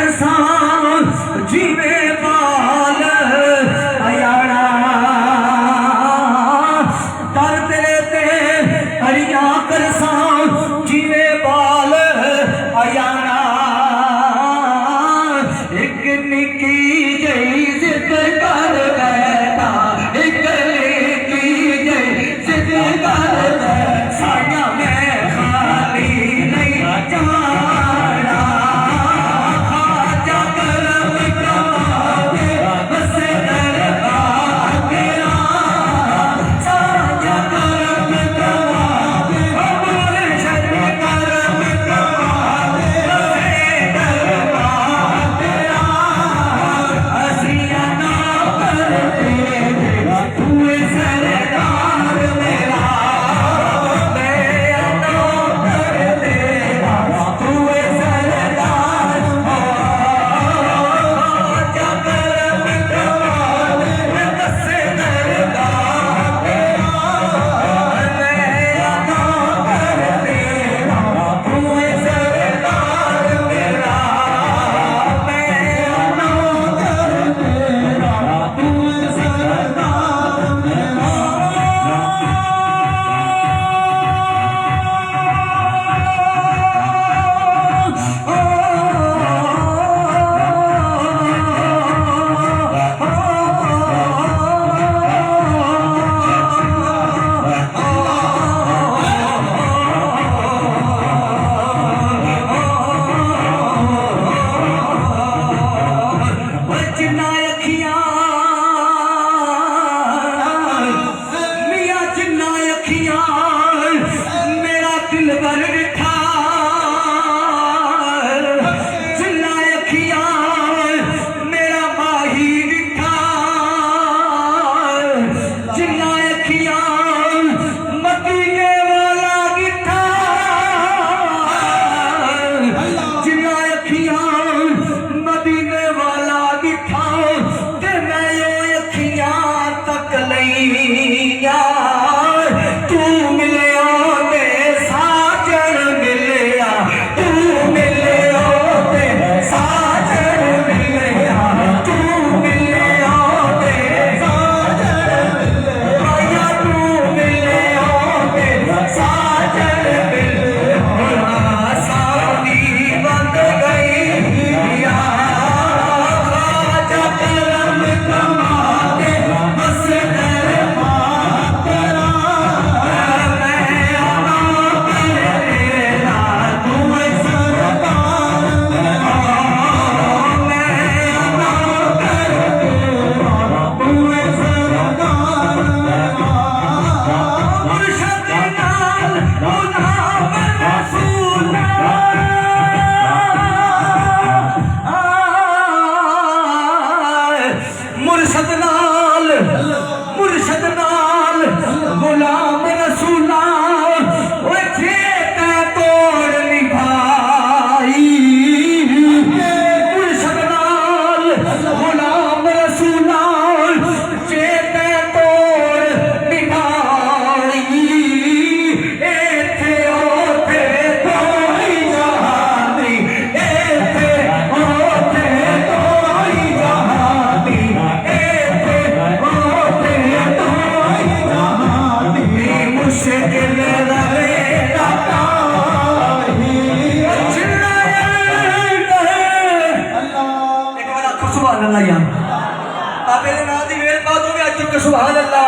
करसा जीवे बाल अयाड़ा दर तेरे ते हरिया करसा जीवे बाल अयाड़ा एक निकी जई जिद कर बैठा एक निकी जई जिद कर साया मैं खाली नहीं जाना खाजा करम कमावे बस दरबार तेरा साजा करम कमावे बोले शर करम कमावे बस दरबार तेरा हसिया ना करते तू सरदार मेरा मुर्शद नाल गुलाम रसूला तोड़ निभाई मुर्शद नाल गुलाम रसूला चेते तोड़ निभाई एथे ओथे कोई जहानी एथे ओथे कोई जहानी मुश्किल सुभान अल्लाह, आप मेरे नाम दी वेल बात हो गया, सुभान अल्लाह।